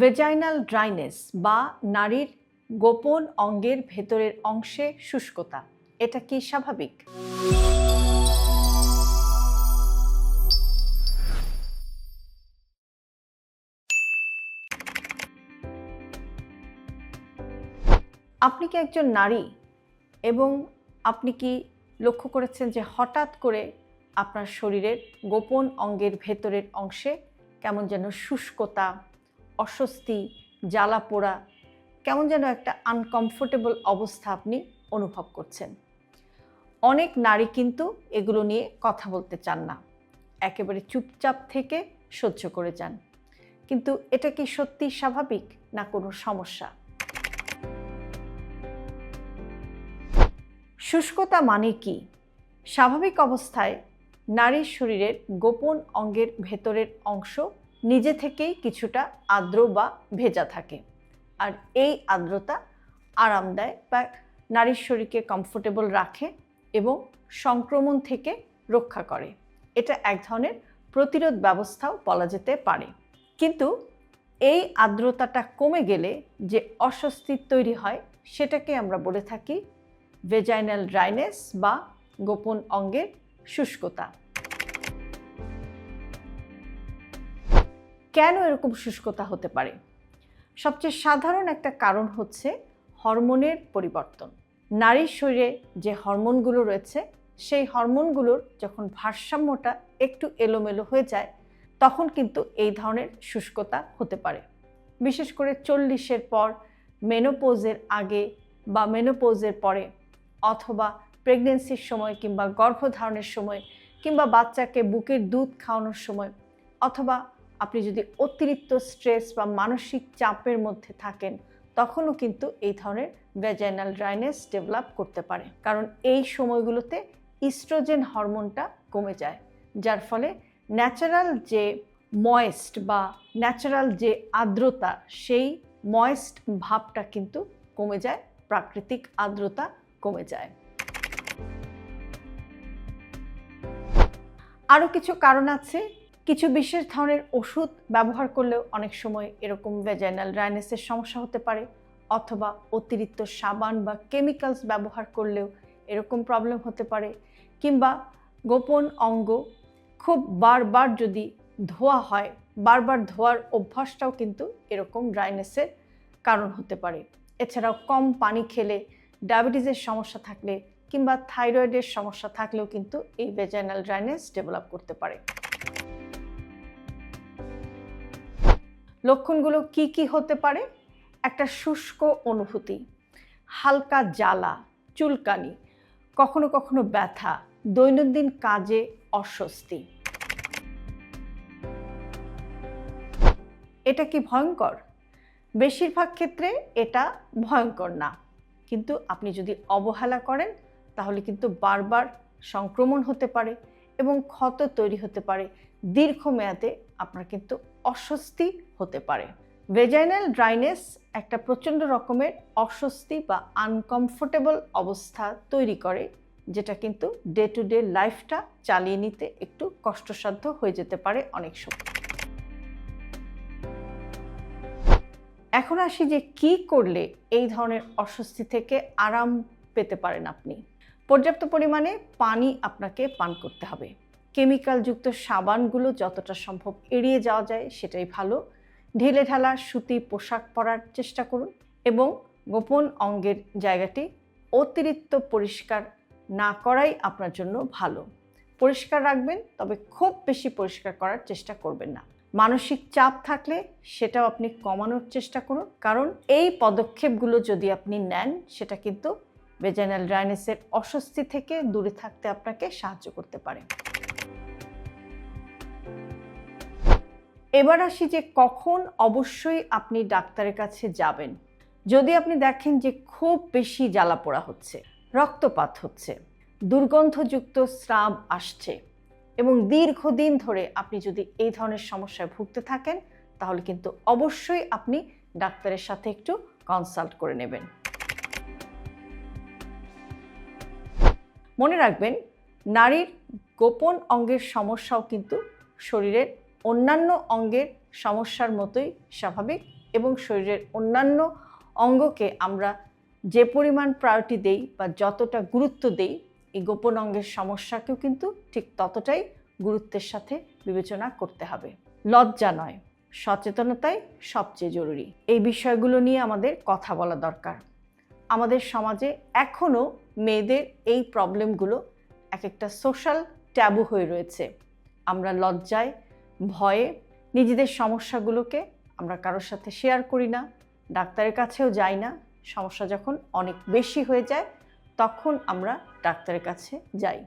Vaginal dryness বা নারীর গোপন অঙ্গের ভেতরের অংশে শুষ্কতা, এটা কি স্বাভাবিক? আপনি কি একজন নারী এবং আপনি কি লক্ষ্য করেছেন যে হঠাৎ করে আপনার শরীরের গোপন অঙ্গের ভেতরের অংশে কেমন যেন শুষ্কতা, অস্বস্তি, জ্বালা পোড়া, কেমন যেন একটা আনকমফোর্টেবল অবস্থা আপনি অনুভব করছেন? অনেক নারী কিন্তু এগুলো নিয়ে কথা বলতে চান না, একেবারে চুপচাপ থেকে সহ্য করে যান। কিন্তু এটা কি সত্যি স্বাভাবিক না কোনো সমস্যা? শুষ্কতা মানে কি? স্বাভাবিক অবস্থায় নারীর শরীরের গোপন অঙ্গের ভেতরের অংশ নিজে থেকেই কিছুটা আর্দ্র বা ভেজা থাকে, আর এই আর্দ্রতা আরাম দেয় বা নারীর শরীরকে কমফোর্টেবল রাখে এবং সংক্রমণ থেকে রক্ষা করে। এটা এক ধরনের প্রতিরোধ ব্যবস্থাও বলা যেতে পারে। কিন্তু এই আর্দ্রতাটা কমে গেলে যে অস্বস্তি তৈরি হয় সেটাকে আমরা বলে থাকি ভেজাইনাল ড্রাইনেস বা গোপন অঙ্গের শুষ্কতা। কেন এরকম শুষ্কতা হতে পারে? সবচেয়ে সাধারণ একটা কারণ হচ্ছে হরমোনের পরিবর্তন। নারীর শরীরে যে হরমোনগুলো রয়েছে সেই হরমোনগুলোর যখন ভারসাম্যটা একটু এলোমেলো হয়ে যায় তখন কিন্তু এই ধরনের শুষ্কতা হতে পারে। বিশেষ করে 40-এর পর, মেনোপোজের আগে বা মেনোপোজের পরে, অথবা প্রেগনেন্সির সময় কিংবা গর্ভধারণের সময়, কিংবা বাচ্চাকে বুকের দুধ খাওয়ানোর সময়, অথবা আপনি যদি অতিরিক্ত স্ট্রেস বা মানসিক চাপের মধ্যে থাকেন তখনও কিন্তু এই ধরনের ভেজাইনাল ড্রাইনেস ডেভেলপ করতে পারে। কারণ এই সময়গুলোতে ইস্ট্রোজেন হরমোনটা কমে যায়, যার ফলে ন্যাচারাল যে ময়েস্ট বা ন্যাচারাল যে আর্দ্রতা সেই ময়েস্ট ভাবটা কিন্তু কমে যায়, প্রাকৃতিক আর্দ্রতা কমে যায়। আরও কিছু কারণ আছে। কিছু বিশেষ ধরনের ওষুধ ব্যবহার করলেও অনেক সময় এরকম ভেজাইনাল ড্রাইনেসের সমস্যা হতে পারে, অথবা অতিরিক্ত সাবান বা কেমিক্যালস ব্যবহার করলেও এরকম প্রবলেম হতে পারে, কিংবা গোপন অঙ্গ খুব বারবার যদি ধোয়া হয়, বারবার ধোয়ার অভ্যাসটাও কিন্তু এরকম ড্রাইনেসের কারণ হতে পারে। এছাড়াও কম পানি খেলে, ডায়াবেটিসের সমস্যা থাকলে কিংবা থাইরয়েডের সমস্যা থাকলেও কিন্তু এই ভেজাইনাল ড্রাইনেস ডেভেলপ করতে পারে। লক্ষণগুলো কি কি হতে পারে? একটা শুষ্ক অনুভূতি, হালকা জ্বালা, চুলকানি, কখনো কখনো ব্যথা, দৈনন্দিন কাজে অস্বস্তি। এটা কি ভয়ঙ্কর? বেশিরভাগ ক্ষেত্রে এটা ভয়ঙ্কর না, কিন্তু আপনি যদি অবহেলা করেন তাহলে কিন্তু বারবার সংক্রমণ হতে পারে এবং ক্ষত তৈরি হতে পারে। দীর্ঘমেয়াদে আপনার কিন্তু অস্বস্তি হতে পারে। ভেজাইনাল ড্রাইনেস একটা প্রচণ্ড রকমের অস্বস্তি বা আনকমফোর্টেবল অবস্থা তৈরি করে, যেটা কিন্তু ডে টু ডে লাইফটা চালিয়ে নিতে একটু কষ্টসাধ্য হয়ে যেতে পারে অনেক সময়। এখন আসি যে কি করলে এই ধরনের অস্বস্তি থেকে আরাম পেতে পারেন আপনি। পর্যাপ্ত পরিমাণে পানি আপনাকে পান করতে হবে। কেমিক্যালযুক্ত সাবানগুলো যতটা সম্ভব এড়িয়ে যাওয়া যায় সেটাই ভালো। ঢিলেঢালা সুতি পোশাক পরার চেষ্টা করুন এবং গোপন অঙ্গের জায়গাটি অতিরিক্ত পরিষ্কার না করাই আপনার জন্য ভালো। পরিষ্কার রাখবেন, তবে খুব বেশি পরিষ্কার করার চেষ্টা করবেন না। মানসিক চাপ থাকলে সেটাও আপনি কমানোর চেষ্টা করুন, কারণ এই পদক্ষেপগুলো যদি আপনি নেন সেটা কিন্তু ভেজাইনাল ড্রাইনেসের অস্বস্তি থেকে দূরে থাকতে আপনাকে সাহায্য করতে পারে। এবার আসি যে কখন অবশ্যই আপনি ডাক্তারের কাছে যাবেন। যদি আপনি দেখেন যে খুব বেশি জ্বালাপোড়া হচ্ছে, রক্তপাত হচ্ছে, দুর্গন্ধযুক্ত স্রাব আসছে এবং দীর্ঘদিন ধরে আপনি যদি এই ধরনের সমস্যায় ভুগতে থাকেন তাহলে কিন্তু অবশ্যই আপনি ডাক্তারের সাথে একটু কনসাল্ট করে নেবেন। মনে রাখবেন, নারীর গোপন অঙ্গের সমস্যাও কিন্তু শরীরের অন্যান্য অঙ্গের সমস্যার মতোই স্বাভাবিক এবং শরীরের অন্যান্য অঙ্গকে আমরা যে পরিমাণ প্রায়োরিটি দেই বা যতটা গুরুত্ব দেই, এই গোপন অঙ্গের সমস্যাকেও কিন্তু ঠিক ততটাই গুরুত্বের সাথে বিবেচনা করতে হবে। লজ্জা নয়, সচেতনতাই সবচেয়ে জরুরি। এই বিষয়গুলো নিয়ে আমাদের কথা বলা দরকার। আমাদের সমাজে এখনও মেয়েদের এই প্রবলেমগুলো এক একটা সোশ্যাল ট্যাবু হয়ে রয়েছে। আমরা লজ্জায়, ভয়ে নিজেদের সমস্যাগুলোকে আমরা কারোর সাথে শেয়ার করি না, ডাক্তারের কাছেও যাই না। সমস্যা যখন অনেক বেশি হয়ে যায় তখন আমরা ডাক্তারের কাছে যাই।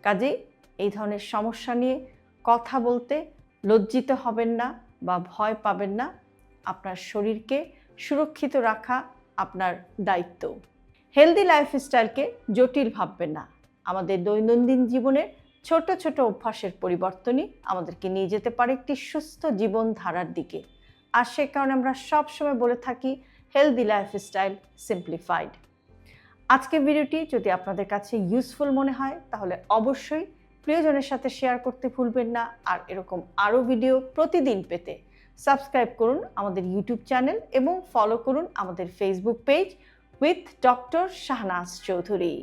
কাজেই এই ধরনের সমস্যা নিয়ে কথা বলতে লজ্জিত হবেন না বা ভয় পাবেন না। আপনার শরীরকে সুরক্ষিত রাখা আপনার দায়িত্ব। হেলদি লাইফস্টাইলকে জটিল ভাববেন না। আমাদের দৈনন্দিন জীবনের ছোট ছোট অভ্যাসের পরিবর্তনই আমাদেরকে নিয়ে যেতে পারে একটি সুস্থ জীবনধারার দিকে। আর সে কারণে আমরা সবসময় বলে থাকি হেলদি লাইফস্টাইল সিম্পলিফাইড। আজকের ভিডিওটি যদি আপনাদের কাছে ইউজফুল মনে হয় তাহলে অবশ্যই প্রিয়জনের সাথে শেয়ার করতে ভুলবেন না। আর এরকম আরও ভিডিও প্রতিদিন পেতে সাবস্ক্রাইব করুন আমাদের ইউটিউব চ্যানেল এবং ফলো করুন আমাদের Facebook page with doctor Shahnaz Chowdhury.